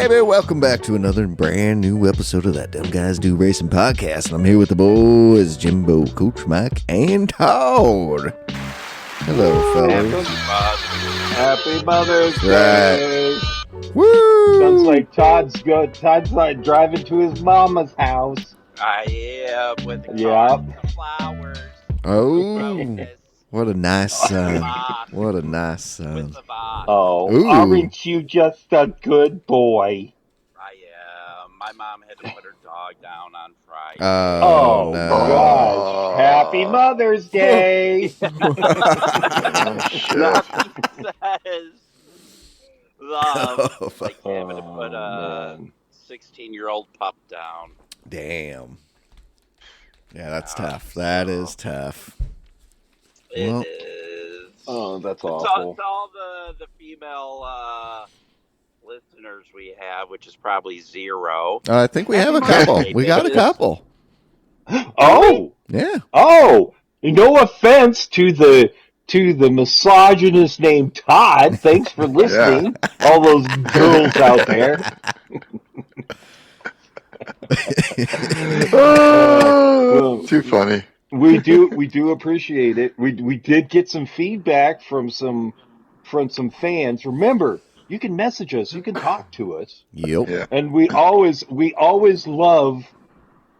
baby, welcome back to another brand new episode of that Dumb Guys Do Racing podcast. And I'm here with the boys, Jimbo, Coach Mike, and Todd. Hello, fellas. Happy Mother's Day. Woo! Sounds like Todd's good. Todd's like driving to his mama's house. I am with the car, the flowers. Oh, what a nice son. What a nice son. With the box. Oh, aren't you just a good boy? I am. My mom had to put her dog down on Friday. Oh no. Gosh. Happy Mother's Day. Nothing says love like having to put a 16-year-old pup down. Damn. Yeah, that's tough. That is tough. It is. Oh, that's awful. To all the female listeners we have, which is probably zero. I think we have a couple. We got a couple. Oh. Yeah. Oh. No offense to the misogynist named Todd. Thanks for listening. Yeah. All those girls out there. Too funny. We do appreciate it. We did get some feedback from some fans. Remember, you can message us, you can talk to us. Yep. Yeah. And we always love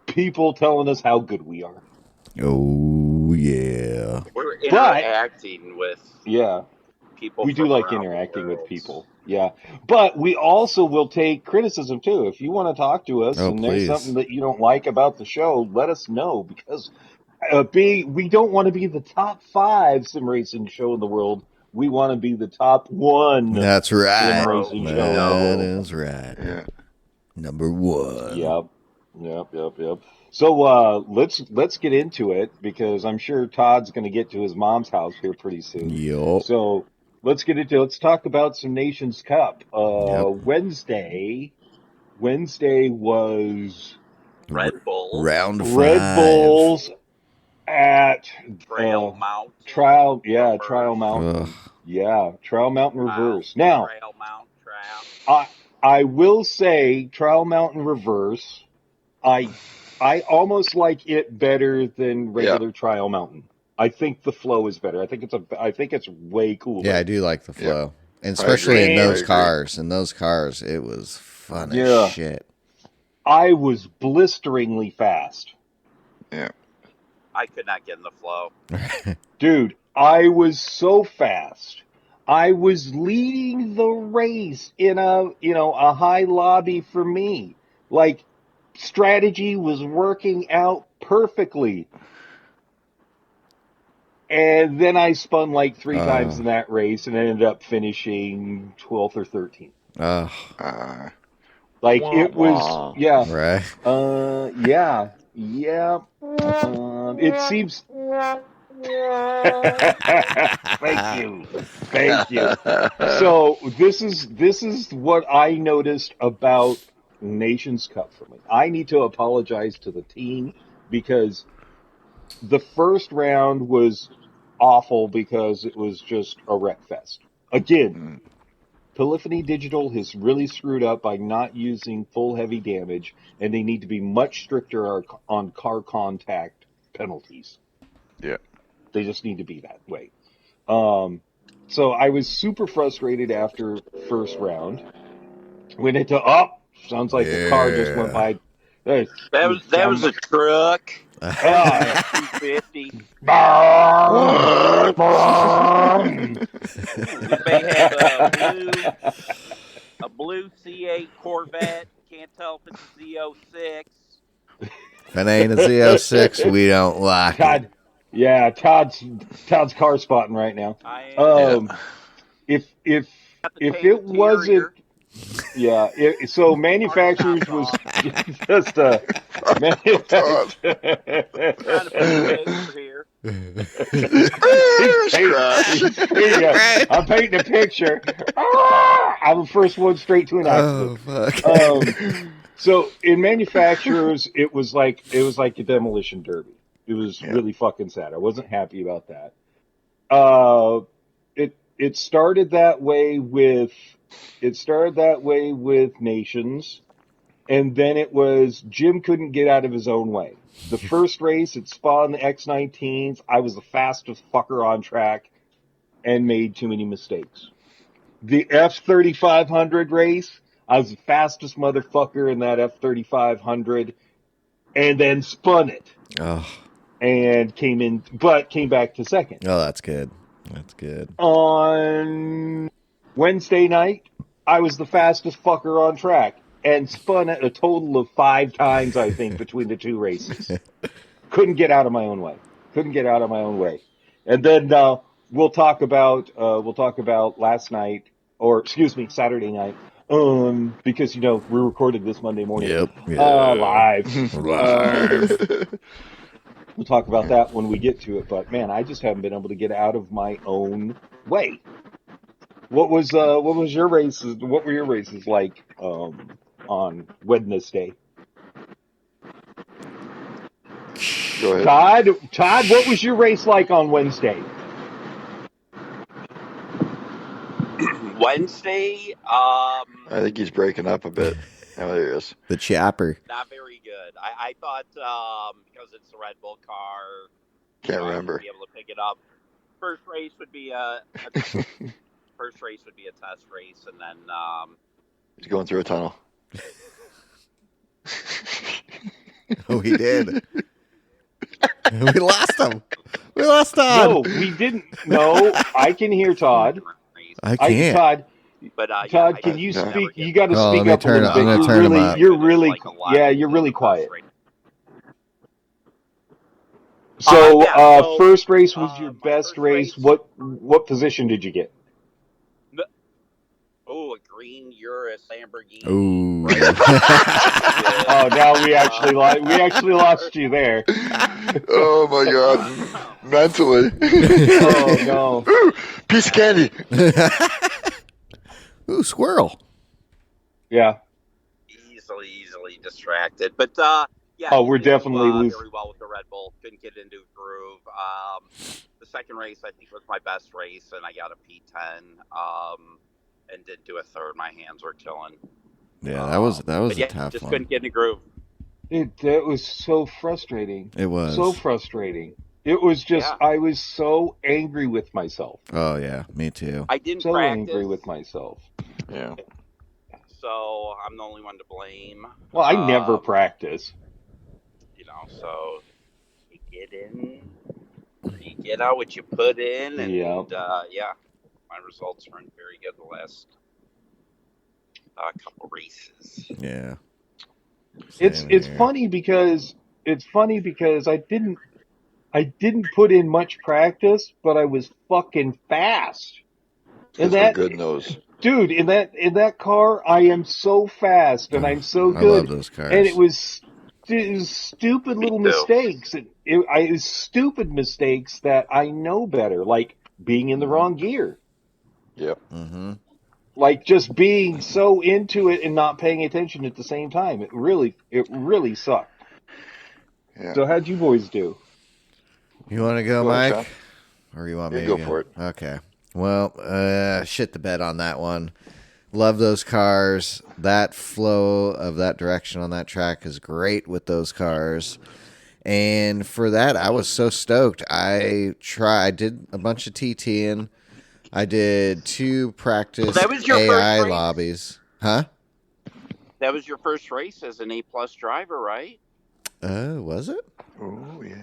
people telling us how good we are. Oh yeah. We're interacting with people. We do like interacting with people. Yeah. But we also will take criticism too. If you want to talk to us and there's something that you don't like about the show, let us know, because we don't want to be the top 5 sim racing show in the world. We want to be the top 1. That's right. Sim racing show. That is right. Yeah. Number 1. Yep. So let's get into it, because I'm sure Todd's going to get to his mom's house here pretty soon. Yep. So let's talk about some Nations Cup. Wednesday was Red Bull. Round 5. Red Bulls at Trail Mountain. Trial Mountain. Ugh. Yeah, Trial Mountain Reverse. Now, Trail Mountain. I will say Trial Mountain Reverse, I almost like it better than regular Trial Mountain. I think the flow is better. I think it's way cooler. Yeah, I do like the flow. And especially in those cars. In those cars, it was fun as shit. I was blisteringly fast. Yeah. I could not get in the flow. Dude, I was so fast. I was leading the race in a high lobby for me. Like, strategy was working out perfectly. And then I spun like 3 times in that race and ended up finishing 12th or 13th. Like, it was, Right. It seems. Thank you. So this is what I noticed about Nations Cup for me. I need to apologize to the team, because the first round was awful because it was just a wreck fest. Again, Polyphony Digital has really screwed up by not using full heavy damage, and they need to be much stricter on car contact penalties. Yeah. They just need to be that way. So I was super frustrated after first round. Went into sounds like the car just went by. That was a truck. 250. We may have a blue C8 Corvette. Can't tell if it's a Z06. If it ain't a Z06, we don't like it. Yeah, Todd's car spotting right now. If it wasn't, so manufacturers was just a here. I'm painting a picture. I'm the first one straight to an accident. Oh, fuck. So in manufacturers, it was like a demolition derby. It was really fucking sad. I wasn't happy about that. It started that way with It started that way with Nations, and then it was Jim couldn't get out of his own way. The first race, it spawned the X19s. I was the fastest fucker on track and made too many mistakes. The F3500 race, I was the fastest motherfucker in that F3500, and then spun it. Oh. And came back to second. Oh, that's good. That's good. On Wednesday night, I was the fastest fucker on track and spun it a total of 5 times, I think, between the two races. Couldn't get out of my own way. And then we'll talk about last night, or excuse me, Saturday night. Because we recorded this Monday morning. Yep. Live. Live. We'll talk about that when we get to it. But man, I just haven't been able to get out of my own way. What was your races? What were your races like on Wednesday? Go ahead. Todd, what was your race like on Wednesday? Wednesday, I think he's breaking up a bit. Oh, there he is. The chopper. not very good. I thought because it's a Red Bull car, Can't remember. I'd be able to pick it up. First race would be a test race, and then He's going through a tunnel. Oh, he did. We lost him. We lost Todd. No, we didn't. No, I can hear Todd. I can't. Todd, but Todd, I can you never speak? get You got to Oh, speak let me up a turn little it- I'm bit. gonna turn him up. You're really, Like a lot you're really quiet. Right. So, So, first race was your my best first race. race- What position did you get? Oh, a green Urus Lamborghini. Ooh. Oh, now we actually lost you there. Oh my god. Mentally. Oh no. Ooh, piece of candy. Ooh, squirrel. Yeah. Easily distracted, but yeah. Oh, we're you do, definitely losing. very well with the Red Bull. Couldn't get into a groove. The second race I think was my best race, and I got a P10. And didn't do a third. My hands were killing. Yeah, that was But a tough just one. couldn't get in a groove. That was so frustrating. It was. So frustrating. It was just, Yeah. I was so angry with myself. Oh, yeah, me too. I didn't So practice, angry with myself. Yeah. so I'm the only one to blame. Well, I never practice. So you get in, you get out what you put in, and Yeah. my results weren't very good the last couple races. Yeah. It's Same funny because I didn't put in much practice, but I was fucking fast. Because we're good in those. Dude, in that car, I am so fast and I'm so I good. love those cars. And it was stupid little Me too. mistakes. It was stupid mistakes that I know better, like being in the wrong gear, Yep. Mm-hmm. like just being so into it and not paying attention at the same time. It really sucked. Yeah. So how'd you boys do? You want to go, Go ahead, Mike? Or you want Yeah, me go to for it. Okay. Well, shit the bed on that one. Love those cars. That flow of that direction on that track is great with those cars. And for that, I was so stoked. I did a bunch of TTing. I did 2 practice Well, that was your AI first race? lobbies. Huh? That was your first race as an A+ driver, right? Was it? Oh, yeah.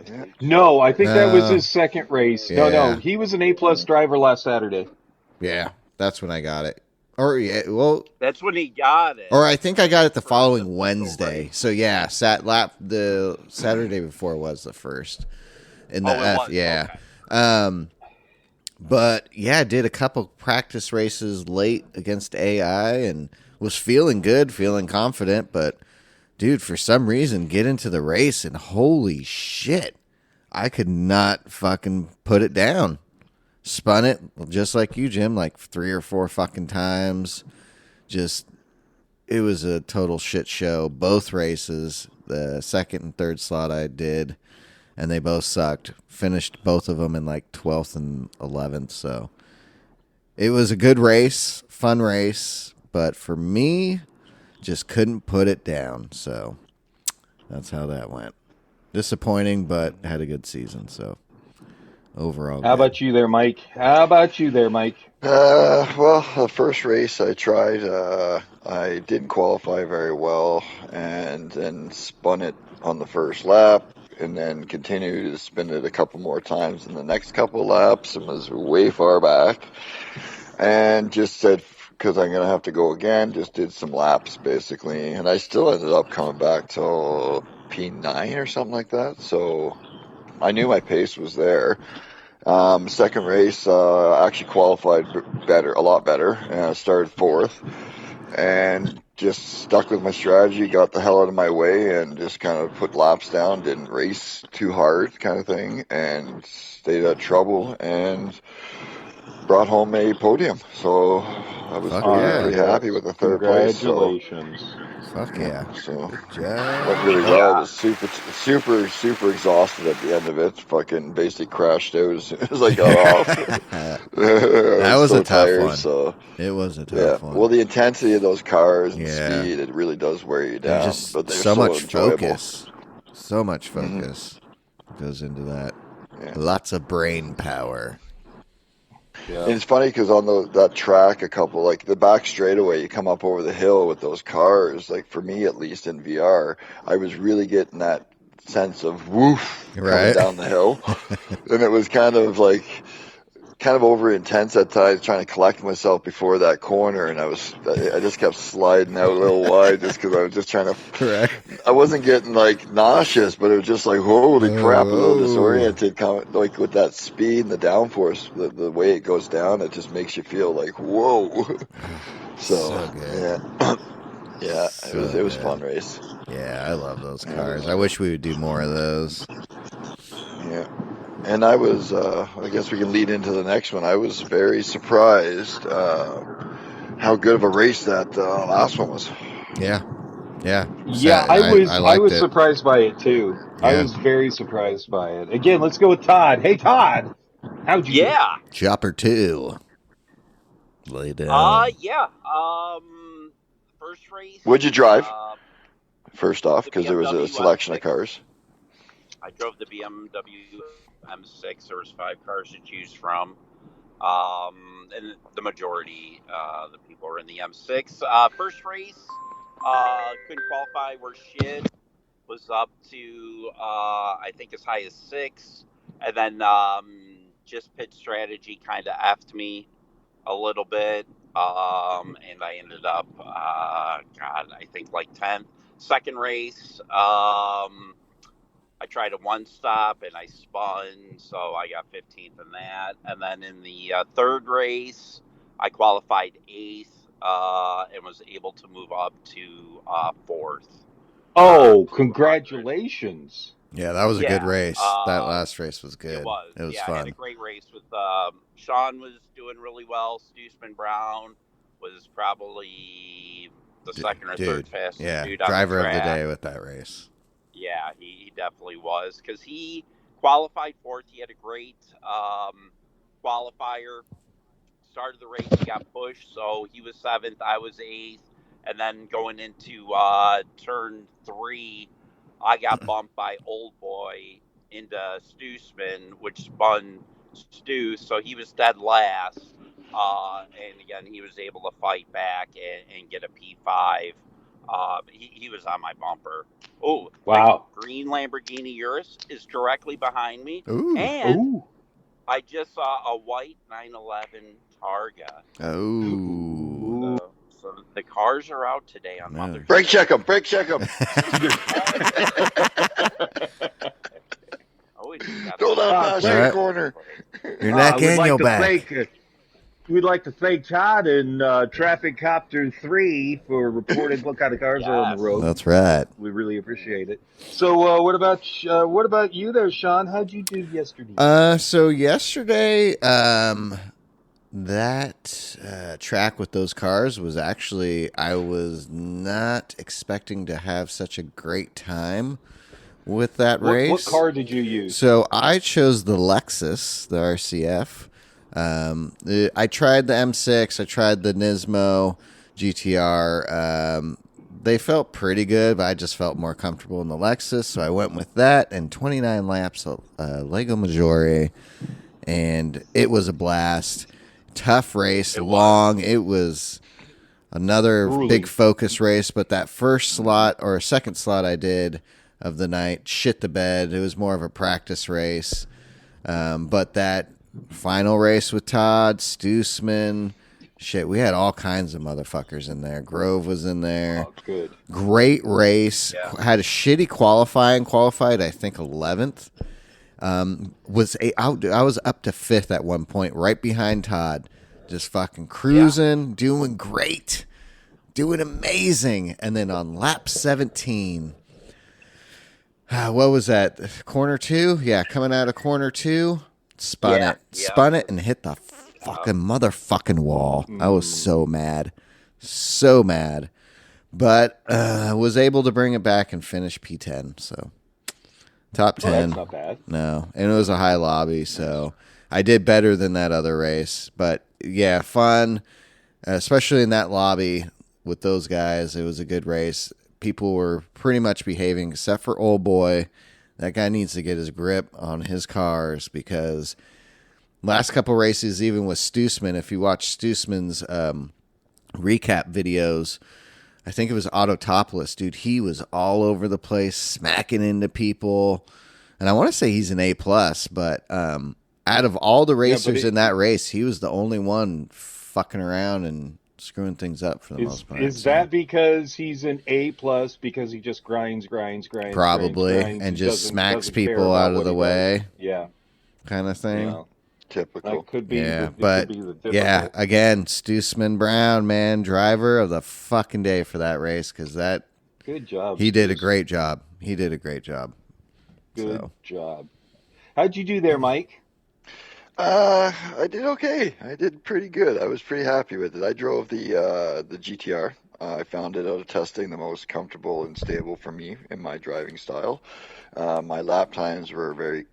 Yeah. No, I think that was No. his second race. Yeah. No, he was an A+ driver last Saturday. Yeah, that's when I got it. Or yeah, well, That's when he got it. or I think I got it the First following official Wednesday. race. So yeah, the Saturday before was the first. In the Oh, it F, was? yeah. Okay. But yeah, did a couple practice races late against AI and was feeling good, feeling confident. But dude, for some reason, get into the race and holy shit, I could not fucking put it down. Spun it just like you, Jim, like 3 or 4 fucking times. Just, it was a total shit show. Both races, the second and third slot I did, and they both sucked. Finished both of them in like 12th and 11th. So it was a good race, fun race, but for me, just couldn't put it down. So that's how that went. Disappointing, but had a good season. So overall, How about you there, Mike? Well, the first race I tried, I didn't qualify very well, and then spun it on the first lap, and then continued to spin it a couple more times in the next couple laps, and was way far back, and just said, because I'm going to have to go again, just did some laps basically, and I still ended up coming back till P9 or something like that, so I knew my pace was there. Second race, actually qualified a lot better. Started fourth, and just stuck with my strategy, got the hell out of my way, and just kind of put laps down, didn't race too hard kind of thing, and stayed out of trouble, and brought home a podium. So I was pretty happy with the third place. Congratulations. Fuck yeah. So Good job. went really well. I was super exhausted at the end of it. Fucking basically crashed out as soon as I got off. That was so a tough tired, one. So It was a tough one. well, the intensity of those cars and speed, it really does wear you down. Just but they're so much enjoyable. focus. So much focus goes into that. Lots of brain power. Yeah. And it's funny because on that track, a couple, like the back straightaway, you come up over the hill with those cars. Like for me, at least in VR, I was really getting that sense of woof coming down the hill, and it was kind of over intense at times, trying to collect myself before that corner, and I just kept sliding out a little wide just because I was just trying to. I wasn't getting like nauseous, but it was just like holy crap, a little disoriented, like with that speed and the downforce, the way it goes down, it just makes you feel like whoa. So good. yeah, So it was good. Fun race. Yeah, I love those cars. I wish we would do more of those. Yeah. And I was, I guess we can lead into the next one. I was very surprised how good of a race that last one was. Yeah. I was surprised by it too. Yeah. I was very surprised by it. Again, let's go with Todd. Hey, Todd, how'd you do? Chopper 2. Lay down. First race. What'd you drive? First off, because there was a selection of cars. I drove the BMW M6. There was 5 cars to choose from, and the majority, the people were in the M6. First race, couldn't qualify. Where shit was up to I think as high as 6, and then just pit strategy kind of effed me a little bit, and I ended up I think like 10th. Second race, I tried a one stop and I spun, so I got 15th in that. And then in the third race, I qualified 8th and was able to move up to 4th. Oh, congratulations! Yeah, that was a good race. That last race was good. It was fun. I had a great race with Sean was doing really well. Stuessman Brown was probably the second or third fastest dude on driver the track. of the day with that race. Yeah, he definitely was, because he qualified 4th. He had a great qualifier. Started the race, he got pushed, so he was 7th, I was 8th. And then going into turn 3, I got bumped by Old Boy into Stuessman, which spun Stu, so he was dead last. And again, he was able to fight back and get a P5. He was on my bumper. Oh, wow! My green Lamborghini Urus is directly behind me. Ooh. And I just saw a white 911 Targa. Oh. So the cars are out today on Mother's Day. Brake check them. Don't pass your corner. Your neck and your back. We'd like to thank Todd and Traffic Copter 3 for reporting what kind of cars are on the road. That's right. We really appreciate it. So, what about you there, Sean? How'd you do yesterday? So yesterday, that track with those cars was actually, I was not expecting to have such a great time with that race. What car did you use? So I chose the Lexus, the RCF. I tried the M6. I tried the Nismo GTR. They felt pretty good, but I just felt more comfortable in the Lexus, so I went with that and 29 laps of Lego Maggiore, and it was a blast. Tough race, long. It was another big focus race, but that first slot or second slot I did of the night shit the bed. It was more of a practice race, but that final race with Todd Stoosman, shit, we had all kinds of motherfuckers in there. Grove was in there. Oh, good. Great race. Yeah. Had a shitty qualifying. Qualified, I think, 11th. I was up to 5th at one point, right behind Todd. Just fucking cruising, doing great, doing amazing. And then on lap 17, what was that? Corner 2? Yeah, coming out of corner 2, spun it, and hit the fucking motherfucking wall. I was so mad. But was able to bring it back and finish P10, so top 10. That's not bad. No, and it was a high lobby, so I did better than that other race. But yeah, fun, especially in that lobby with those guys. It was a good race. People were pretty much behaving except for old boy. That guy needs to get his grip on his cars, because last couple races, even with Stoosman, if you watch Stoosman's recap videos, I think it was Auto Topless, dude, he was all over the place, smacking into people. And I want to say he's an A+, but out of all the racers in that race, he was the only one fucking around and screwing things up for the most part. Is that because he's an A+, because he just grinds? Probably, and just smacks people out of the way. Yeah. Kind of thing. Yeah. Typical. That could be. Yeah, but yeah, again, Stoosman Brown, man, driver of the fucking day for that race, because that. Good job. He did a great job. Good job. How'd you do there, Mike? I did okay. I did pretty good. I was pretty happy with it. I drove the GTR. I found it out of testing the most comfortable and stable for me in my driving style. My lap times were very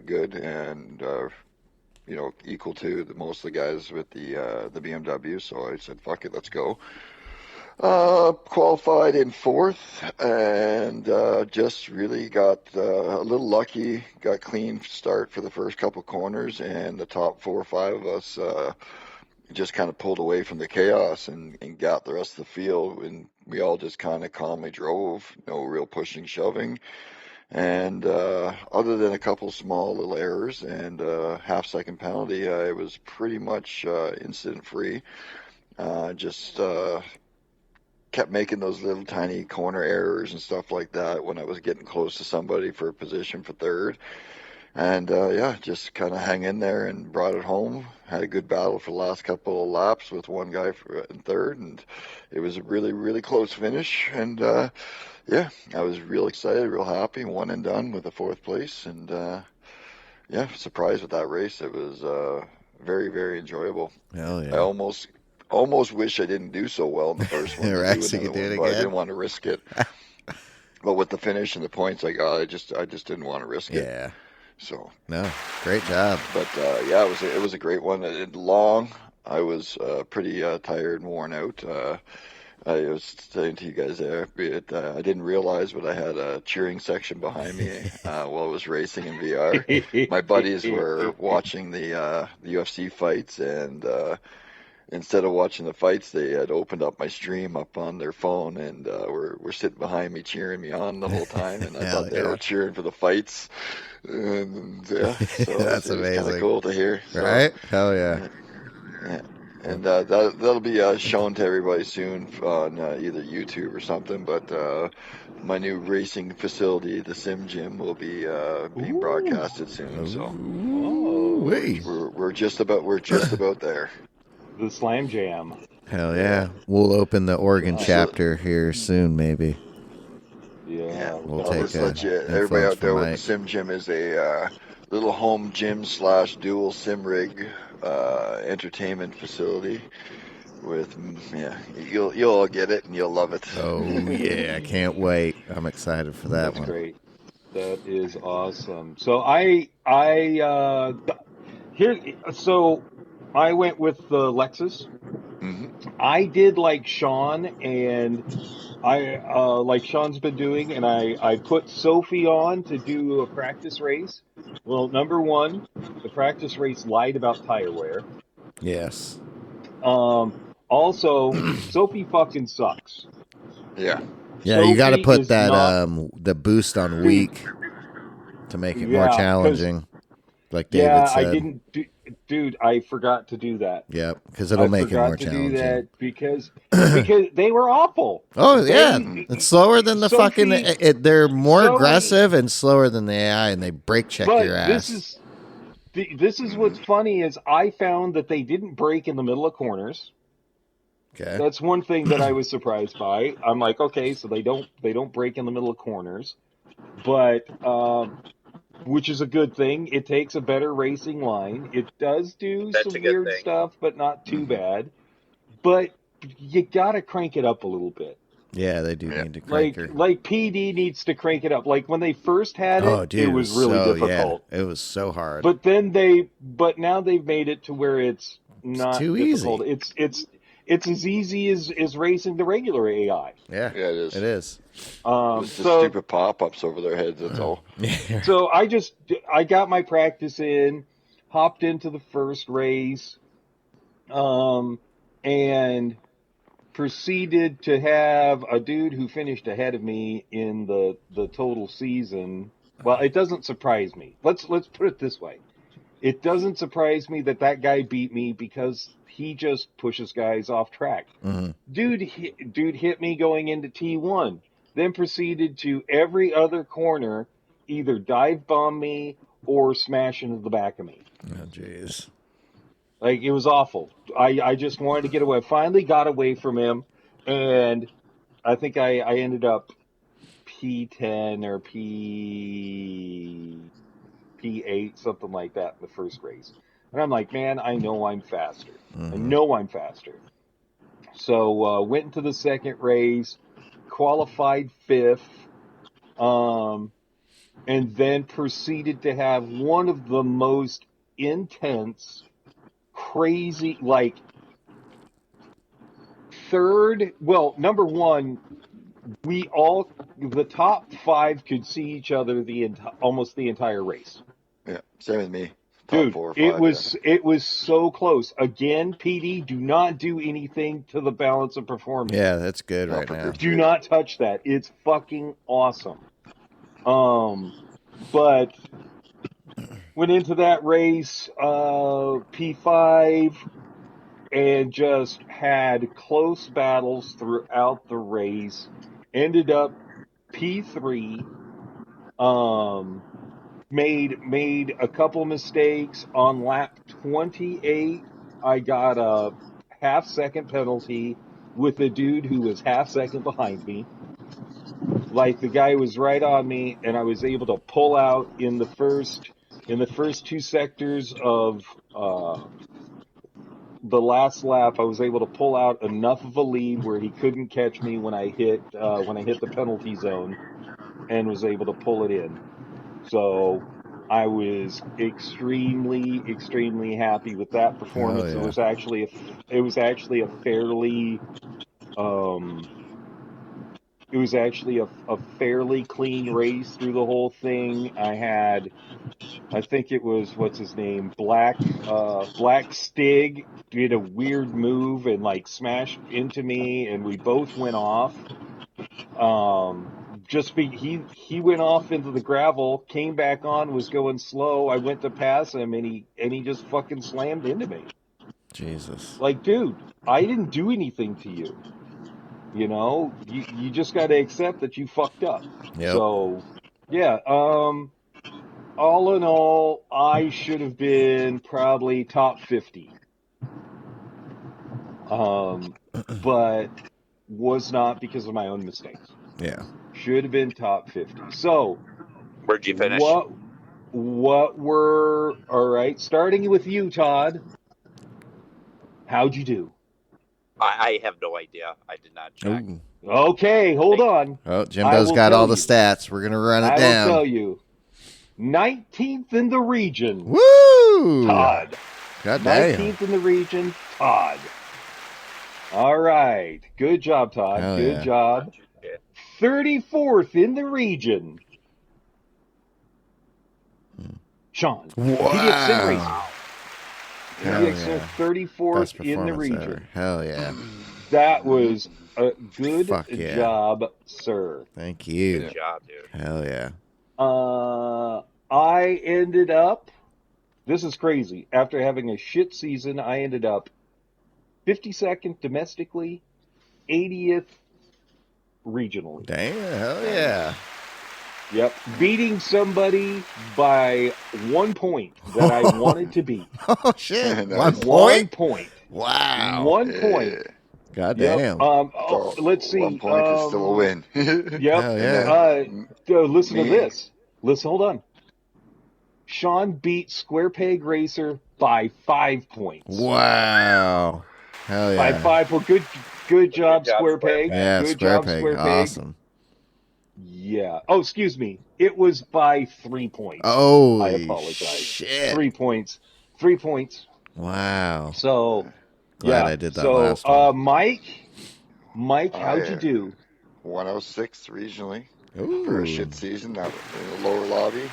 good and equal to most of the guys with the BMW. So I said, "Fuck it, let's go." Qualified in 4th and just really got a little lucky. Got clean start for the first couple corners, and the top 4 or 5 of us just kind of pulled away from the chaos and got the rest of the field, and we all just kind of calmly drove, no real pushing, shoving. And other than a couple small little errors and half-second penalty, I was pretty much incident-free. Just kept making those little tiny corner errors and stuff like that when I was getting close to somebody for a position for 3rd. And just kind of hang in there and brought it home. Had a good battle for the last couple of laps with one guy in 3rd, and it was a really, really close finish. And I was real excited, real happy, one and done with the 4th place. And surprised with that race. It was very, very enjoyable. Hell yeah. I almost wish I didn't do so well in the first one. But I didn't want to risk it. But with the finish and the points I got, I just didn't want to risk it. Yeah. So no, great job. But it was a great one. It long. I was pretty tired and worn out. I was saying to you guys there, I didn't realize, but I had a cheering section behind me while I was racing in VR. My buddies were watching the UFC fights, and instead of watching the fights, they had opened up my stream up on their phone, and were sitting behind me, cheering me on the whole time. And I thought they were cheering for the fights. And so that's amazing. Kind of cool to hear. Right? Hell yeah. Yeah. And that'll be shown to everybody soon on either YouTube or something. But my new racing facility, the Sim Gym, will be being broadcasted soon. So we're just about there. The Slam Jam. Hell yeah. We'll open the Oregon chapter here soon, maybe. Yeah. We'll take everybody out there with the Sim Gym is a little home gym / dual sim rig entertainment facility with you'll all get it and you'll love it. Oh yeah, I can't wait. I'm excited for that one. That's great. That is awesome. So I Here, so I went with the Lexus. Hmm. I did like Sean, and I like Sean's been doing, and I put Sophie on to do a practice race. Well, number one, the practice race lied about tire wear. Yes. Um, Also, Sophie fucking sucks. Yeah. Yeah, you got to Sophie put is that not, the boost on dude. weak to make it more Yeah, because challenging, like David yeah, I said. didn't do, dude. I forgot to do that. Yep, because it'll I make it more forgot to do challenging. that because they were awful. Oh yeah, They it's slower than the fucking. Sophie They're more so aggressive and slower than the AI, and they brake check but your ass. this is Hmm. what's funny is I found that they didn't break in the middle of corners. Okay. That's one thing that I was surprised by. I'm like, okay, so they don't break in the middle of corners, but which is a good thing. It takes a better racing line. It does do That's a some good weird thing. stuff, but not too Hmm. bad. But you gotta crank it up a little bit. Yeah, they do Yeah. need to crank Like her. like PD needs to crank it up. Like when they first had Oh, it dude, it was was really so yeah, difficult. it was so hard. But now they've made it to where it's It's not too difficult. easy. It's as easy as racing the regular AI. Yeah, Yeah, it it is. is. It's the So stupid pop-ups over their heads. That's all. Yeah. so I got my practice in, hopped into the first race, um, and proceeded to have a dude who finished ahead of me in the total season. Well, it doesn't surprise me. Let's put it this way. It doesn't surprise me that that guy beat me because he just pushes guys off track. Hmm. Dude hit me going into T1, then proceeded to every other corner either dive bomb me or smash into the back of me. Oh, jeez. Like it was awful. I just wanted to get away. Finally got away from him, and I think I ended up P10 or P8, something like that in the first race. And I'm like, man, I know I'm faster. I Hmm. know I'm faster. So went into the second race, qualified fifth, um, and then proceeded to have one of the most intense, crazy, like third. Well, number one, the top five could see each other almost the entire race. Yeah. Same with me. Top Dude, four or it five. Yeah. was it was so close. Again, PD, do not do anything to the balance of performance. Yeah, that's good No, right for now. group Do three. not touch that. It's fucking awesome. But went into that race, P5, and just had close battles throughout the race. Ended up P3. Um, made a couple mistakes on lap 28. I got a half-second penalty with a dude who was half-second behind me. Like the guy was right on me, and I was able to pull out in the first two sectors of the last lap. I was able to pull out enough of a lead where he couldn't catch me when I hit the penalty zone, and was able to pull it in. So I was extremely, extremely happy with that Oh performance. yeah. It was actually a fairly, um, it was actually a fairly clean race through the whole thing. I think it was, what's his name? Black Stig did a weird move and like smashed into me, and we both went off. Um, he went off into the gravel, came back on, was going slow. I went to pass him, and he just fucking slammed into me. Jesus. Like, dude, I didn't do anything to you. You know, you just got to accept that you fucked up. Yep. So, yeah. All in all, I should have been probably top 50. But was not because of my own mistakes. Yeah. Should have been top 50. So, Where'd you finish? what were all right, starting with you, Todd. How'd you do? I have no idea. I did not check. Ooh. Okay, hold on. Oh, I Jimbo's will got tell all the you. stats. We're gonna run it I will down. tell you. 19th in the region, Woo! Todd. God damn. 19th in the region, Todd. All right. Good job, Todd. Hell Good yeah. job. 34th in the region, Sean. PDX Sim Racing. Wow. Hell PDX Sim yeah. 34th Best in the performance ever. region. Hell yeah. That was a good Fuck yeah. job, sir. Thank you. Good job, dude. Hell yeah. I ended up, this is crazy, after having a shit season, I ended up 52nd domestically, 80th regionally. Damn. Hell yeah. Yep. Beating somebody by 1 point that I wanted to beat. Oh shit. Nice. 1 point? 1 point. Wow. 1 point. God Yep. damn. Oh, let's see. 1 point is still a win. Yep. Hell yeah. Listen to Me. this. Listen, hold on. Sean beat Square Peg Racer by 5 points. Wow. Hell By yeah. 5 points. Good job, Square Peg. Yeah, Good Square job, Peg. Square Peg. Awesome. Yeah. Oh, excuse me. It was by 3 points. Oh, I apologize. shit. 3 points. 3 points. Wow. So, Glad yeah. I did that last one. Mike, how'd you do? 106 regionally for Ooh, a shit season. That in the lower lobby.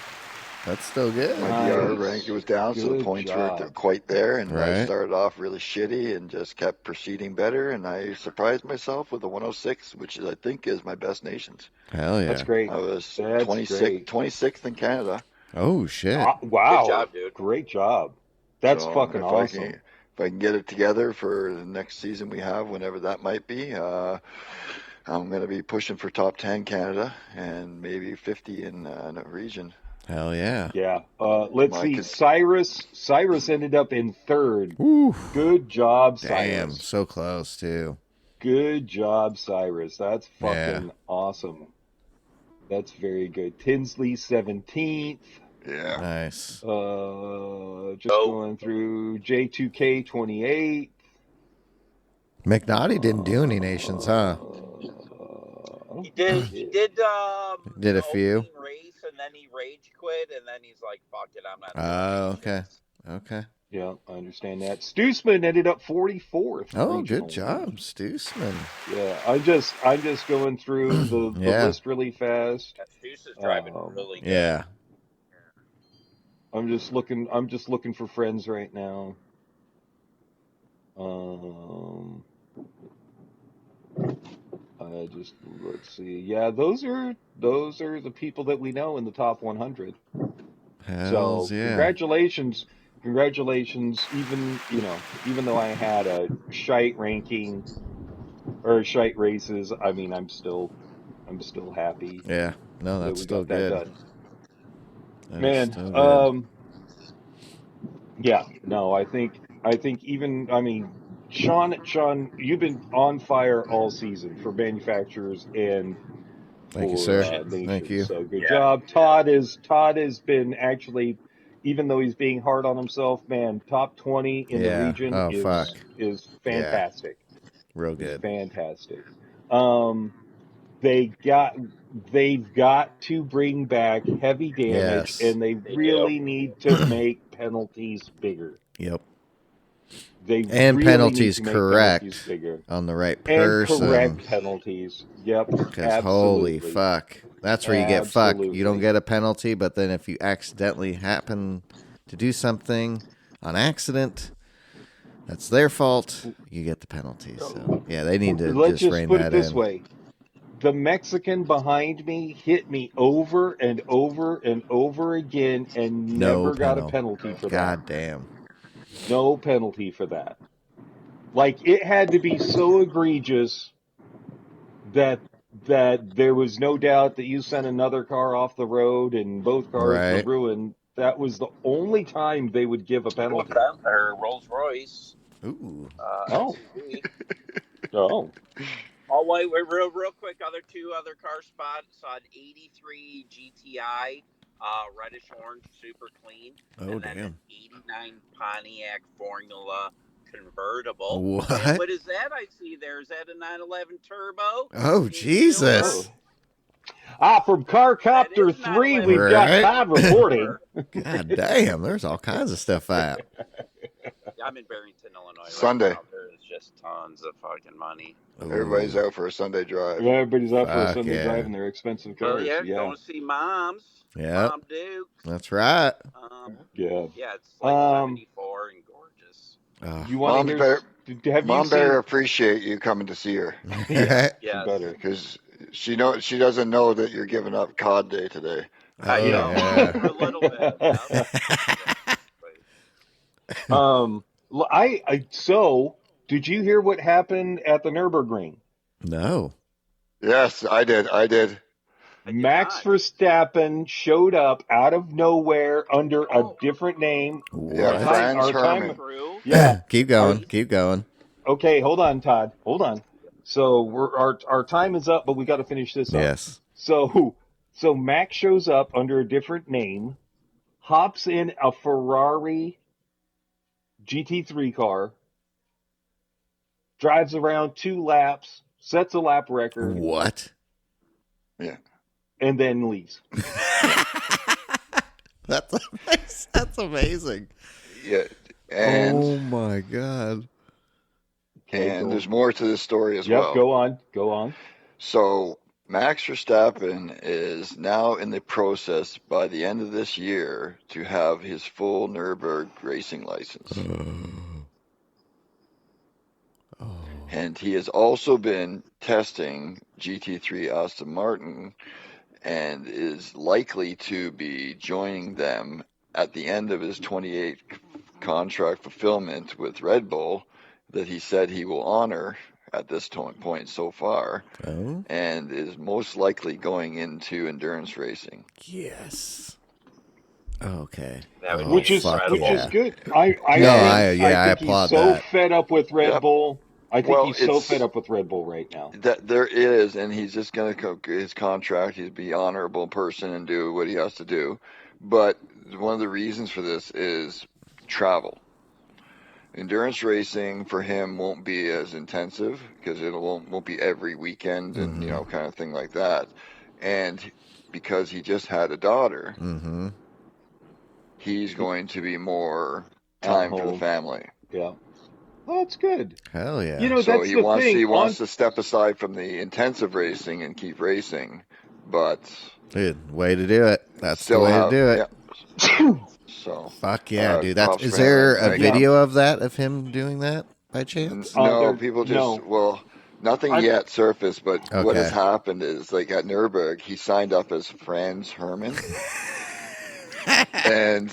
that's still good. My Nice. DR rank was down, so the Good points job. weren't quite there, and I Right. started off really shitty and just kept proceeding better, and I surprised myself with a 106, which I think is my best nations. Hell yeah. That's great. I was That's 26th in Canada. Oh, shit. Wow. Good job, dude. Great job. That's So fucking awesome. If I can get it together for the next season we have, whenever that might be, I'm going to be pushing for top 10 Canada and maybe 50 in a region. Hell yeah. Yeah. Let's Mike see. is- Cyrus ended up in 3rd. Woo. Good job, Damn. Cyrus. So close, too. Good job, Cyrus. That's fucking awesome. That's very good. Tinsley 17th. Yeah. Nice. Just going through J2K 28. McNaughty didn't do any nations, huh? He did. Did a the few. opening race, and then he rage quit, and then he's like, "Fuck it, I'm not." Oh, doing okay. this." Okay. Yeah, I understand that. Stoosman ended up 44th. Oh, good regionally. job, Stoosman. Yeah, I'm just going through the Yeah. list really fast. That Deuce is driving really good. Yeah. I'm just looking for friends right now. Let's see. Yeah, those are the people that we know in the top 100. Hells So yeah. congratulations. Even though I had a shite ranking or shite races, I mean, I'm still happy. Yeah. No, that that's we still got that good. done. That is Man, still good. yeah, no, I think Sean, you've been on fire all season for manufacturers and Thank you, for sir. nations. Thank you. So good Yeah. job. Todd has been actually, even though he's being hard on himself, man, top 20 in the region Oh, fuck. is fantastic. Real It's good. fantastic. They've got to bring back heavy damage, Yes. and they really need to make penalties bigger. Yep. They And really penalties need to make correct penalties bigger. on the right And person. correct penalties. Yep. Because holy Absolutely. fuck. That's where you get fucked. You Absolutely. don't get a penalty, but then if you accidentally happen to do something on accident, that's their fault. You get the penalty. So, yeah, they need to Let's just rein put that it this in. way. The Mexican behind me hit me over and over and over again and No never got a penal. penalty for that. God damn. No penalty for that. Like, it had to be so egregious that there was no doubt that you sent another car off the road and both cars Right. were ruined. That was the only time they would give a penalty. Or Rolls Royce. Ooh. Oh. SUV. Oh. Oh wait, real quick. Two other car spots on 83 GTI, reddish orange, super clean. Oh, and then damn. an 89 Pontiac Formula convertible. What? And what is that I see there? Is that a 911 turbo? Oh, Jesus. From Carcopter 3, we've got Right. Todd reporting. God damn, there's all kinds of stuff out. I'm in Barrington, Illinois. Sunday. Right now. There is just tons of fucking money. Everybody's out for a Sunday drive. Everybody's out for a Fuck Sunday yeah. drive in their expensive Well, cars. yeah, Yeah. going to see Moms. Yep. Mom Dukes. That's right. Yeah. Yeah, it's like 74 and gorgeous. You want to hear? Have Mom you better seen? appreciate you coming to see her Yes. Better. because she doesn't know that you're giving up COD Day today. I know. yeah. For a little bit. Yeah. So did you hear what happened at the Nürburgring? No. Yes, I did. Max Verstappen showed up out of nowhere under a different name. Yeah, Franz Hermann. Yeah. Keep going. Okay, hold on, Todd. Hold on. So our time is up, but we got to finish this up. Yes. So Max shows up under a different name, hops in a Ferrari GT3 car, drives around 2 laps, sets a lap record. What? Yeah. And then leaves. That's amazing. Yeah. And oh my god. And there's more to this story as well. Go on. So Max Verstappen is now in the process by the end of this year to have his full Nürburgring racing license. And he has also been testing GT3 Aston Martin and is likely to be joining them at the end of his 28 contract fulfillment with Red Bull that he said he will honor at this point so far, and is most likely going into endurance racing. Yes. Okay. Which is good. I think applaud he's so that. fed up with Red Bull. I think he's so it's- fed up with Red Bull right now. That there is, and he's just going to his contract. He'd be an honorable person and do what he has to do. But one of the reasons for this is travel. Endurance racing for him won't be as intensive because it won't be every weekend and kind of thing like that. And because he just had a daughter, he's going to be more time for the family. Yeah. Well, that's good. Hell yeah. You know, So that's he the wants thing. he wants to step aside from the intensive racing and keep racing, but Dude, way to do it. That's the still way to do it. Yeah. So fuck yeah, dude. props Is for there him. a video of that, of him doing that by chance? No, people just nothing yet surfaced, but what has happened is like at Nürburgring, he signed up as Franz Hermann. And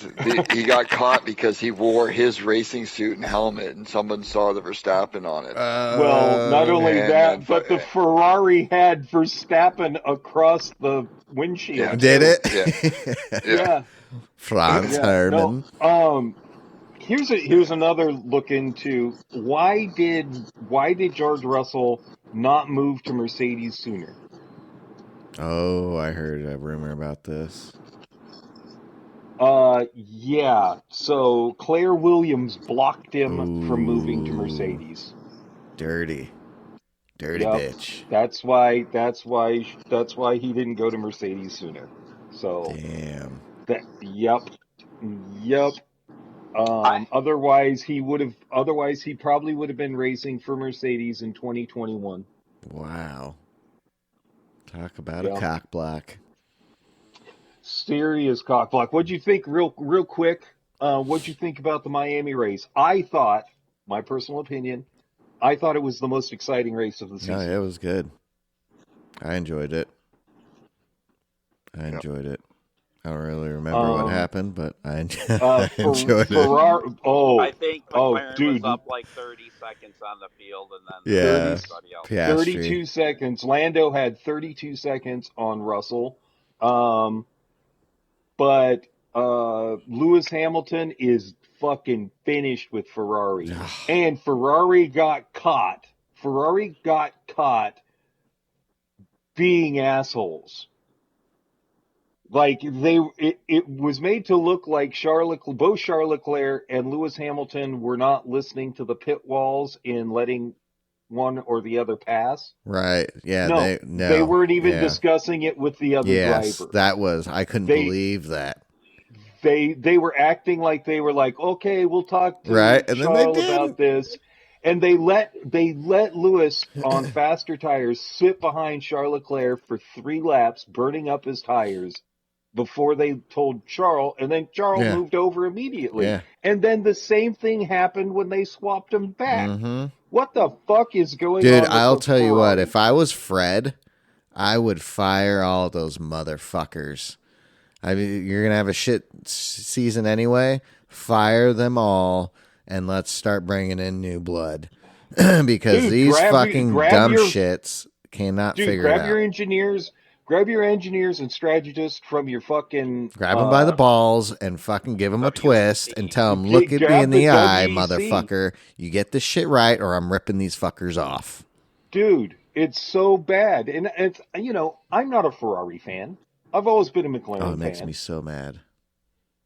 he got caught because he wore his racing suit and helmet, and someone saw the Verstappen on it. Well, not only that, but the Ferrari had Verstappen across the windshield. Yeah. Did it? Yeah. Franz Hermann. No, here's another look into why did George Russell not move to Mercedes sooner? Oh, I heard a rumor about this. Yeah. So Claire Williams blocked him from moving to Mercedes. Dirty bitch. That's why he didn't go to Mercedes sooner. So damn. Yep. Otherwise he probably would have been racing for Mercedes in 2021. Wow. Talk about a cock block. Serious cock block. What'd you think, real quick? What'd you think about the Miami race? I thought, my personal opinion, it was the most exciting race of the season. No, it was good. I enjoyed it. I don't really remember what happened, but I enjoyed it. I think McLaren was up like 30 seconds on the field, and then yeah, 32 seconds. Lando had 32 seconds on Russell. But Lewis Hamilton is fucking finished with Ferrari. And Ferrari got caught being assholes. Like it was made to look like both Charles Leclerc and Lewis Hamilton were not listening to the pit walls and letting one or the other pass. Right. Yeah. No, No. they weren't even Yeah. discussing it with the other Yes, driver. that was. I couldn't They believe that. they were acting like they were like, okay, we'll talk to Right, and then they Charles about didn't. this, and they let Lewis on faster tires sit behind Charles Leclerc for 3 laps, burning up his tires before they told Charles, and then Charles Yeah. moved over immediately. Yeah. And then the same thing happened when they swapped him back. Mm-hmm. What the fuck is going Dude, on? I'll With tell you what. Ferrari? If I was Fred, I would fire all those motherfuckers. I mean, you're gonna have a shit season anyway. Fire them all, and let's start bringing in new blood. Because Dude, these grab fucking dumb shits cannot figure it grab out. your engineers and strategists from your fucking Grab them by the balls and fucking give them a twist and tell them, look at me grab in the the eye, WEC. motherfucker. You get this shit right, or I'm ripping these fuckers off. Dude, it's so bad. And it's, I'm not a Ferrari fan. I've always been a McLaren fan. Oh, it makes me so mad.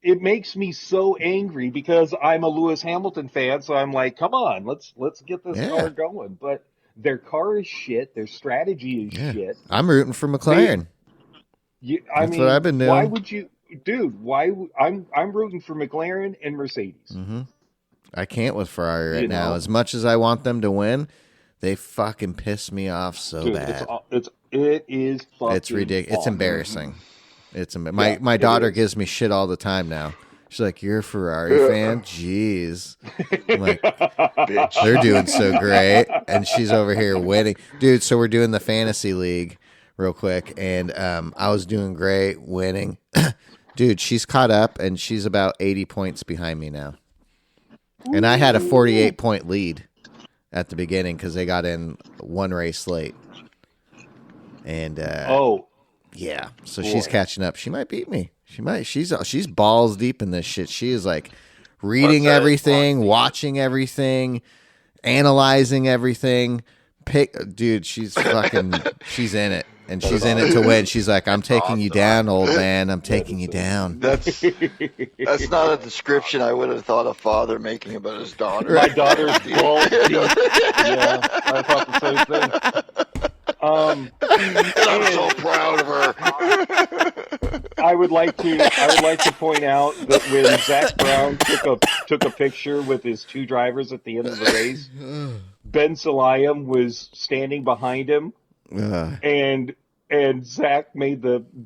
It makes me so angry because I'm a Lewis Hamilton fan, so I'm like, come on, let's get this car going. But their car is shit. Their strategy is shit. I'm rooting for McLaren. That's what I've been doing. Why would you, dude? I'm rooting for McLaren and Mercedes. Mm-hmm. I can't with Ferrari right You now. know? As much as I want them to win, they fucking piss me off so Dude, bad. It is fucking It's ridiculous. It's awful. embarrassing. My daughter gives me shit all the time now. She's like, "You're a Ferrari fan? Jeez." I'm like, Bitch. they're doing so great, and she's over here winning, dude. So we're doing the fantasy league real quick, and I was doing great, winning. Dude, she's caught up, and she's about 80 points behind me now. And I had a 48-point lead at the beginning because they got in one race late. And yeah, so she's catching up. She might beat me. She might. She's balls deep in this shit. She is like reading everything, watching everything, analyzing everything. Dude, she's fucking. She's in it, and she's in it to win. She's like, I'm taking you down, old man. I'm taking you down. That's not a description I would have thought a father making about his daughter. My daughter's balls deep. Yeah, I thought the same thing. And I'm so proud of her. I would like to point out that when Zach Brown took a picture with his 2 drivers at the end of the race, Ben Salayem was standing behind him, and Zach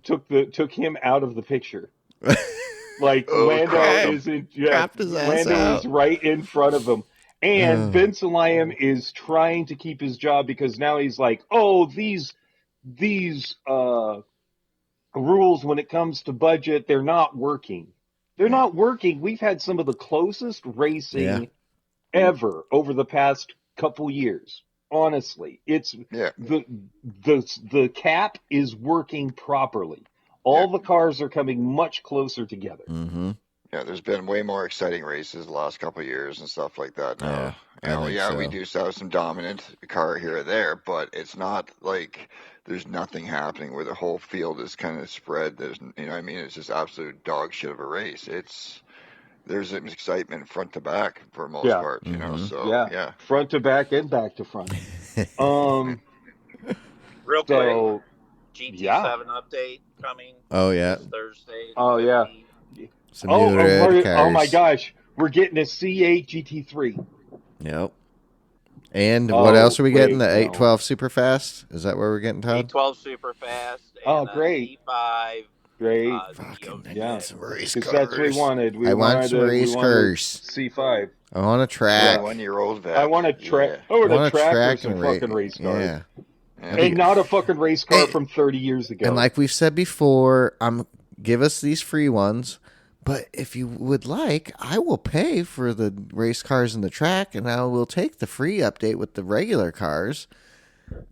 took him out of the picture. Like Lando is right in front of him. And Ben Salayem is trying to keep his job because now he's like, oh, these rules when it comes to budget, they're not working. They're not working. We've had some of the closest racing ever over the past couple years. Honestly, it's the cap is working properly. All the cars are coming much closer together. Mm-hmm. Yeah, there's been way more exciting races the last couple of years and stuff like that now. We do still have some dominant car here or there, but it's not like there's nothing happening where the whole field is kind of spread. There's, it's just absolute dog shit of a race. There's an excitement front to back for the most part, So front to back and back to front. Real quick, GT7 update coming. Oh yeah, this Thursday. Oh yeah. Some new red cars. Oh my gosh, we're getting a C8 GT3. Yep. And what else are we getting? The 812 Superfast? Is that where we're getting, Todd? 812 Superfast. Oh, great. C5. Great. Some race Because cars. that's what we wanted. I want some race cars. C5. I want a track. 1-year-old vet. I want a track. I want a track for some fucking race cars. Yeah. And not a fucking race car from 30 years ago. And like we've said before, give us these free ones. But if you would like, I will pay for the race cars in the track, and I will take the free update with the regular cars.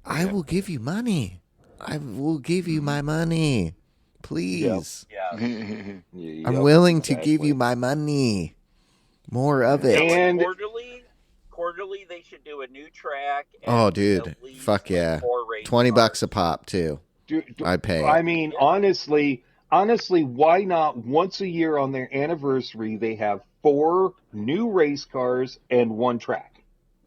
I will give you money. I will give you my money. Please. Yeah. I'm willing to give you my money. More of it. And quarterly, they should do a new track. Oh, dude. Fuck yeah. $20 a pop, too. I'd pay. I mean, honestly, why not once a year on their anniversary, they have 4 new race cars and 1 track.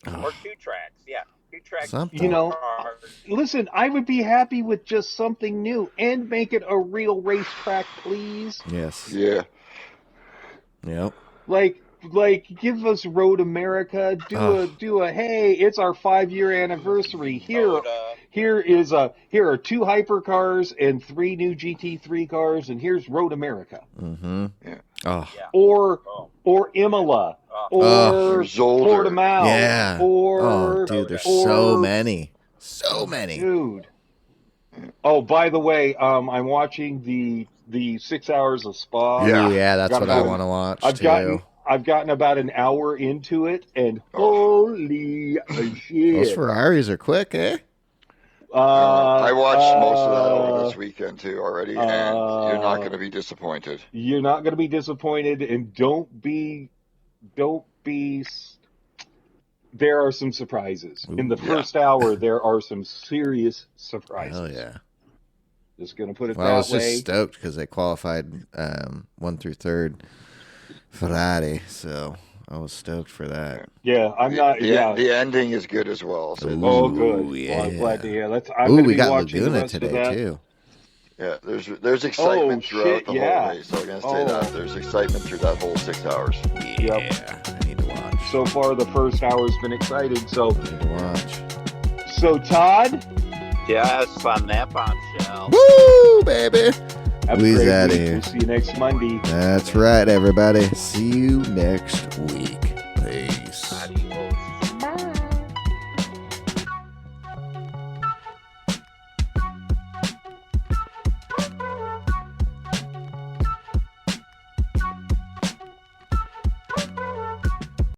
Or 2 tracks, yeah. Two track Something. You know, cars. listen, I would be happy with just something new and make it a real racetrack, please. Yes. Yeah. Yep. Like give us Road America. Do a hey, it's our 5-year anniversary. Here are 2 hypercars and 3 new GT3 cars, and here's Road America. Mm-hmm. Yeah. Oh. Yeah. Or Imola. Or Or Zolder. Portimao. Yeah. Or dude, there's or- so many. So many. Dude. Oh, by the way, I'm watching the 6 hours of Spa. Yeah. Yeah, that's Gotta what I go. want to watch I've too. gotten about an hour into it, and holy shit! Those Ferraris are quick, eh? I watched most of that over this weekend too already, and you're not going to be disappointed. You're not going to be disappointed, and don't be. There are some surprises in the first hour. There are some serious surprises. Hell yeah. Just going to put it Well, I was that way. just stoked because they qualified 1 through 3rd Ferrari, so I was stoked for that. Yeah, I'm not. Yeah. The ending is good as well. So Oh, good. yeah. Well, I'm glad to hear. I'm Ooh, gonna we be got watching the Laguna rest of today that. too. yeah, there's excitement Oh, throughout shit, the yeah. whole race. I was going to say Oh. that there's excitement through that whole 6 hours. Yeah, I need to watch. So far, the first hour's been exciting. I need to watch. So Todd, Yes, on that bombshell. Woo, baby! have a We's great outta week. here. We'll see you next Monday. That's right, everybody. See you next week.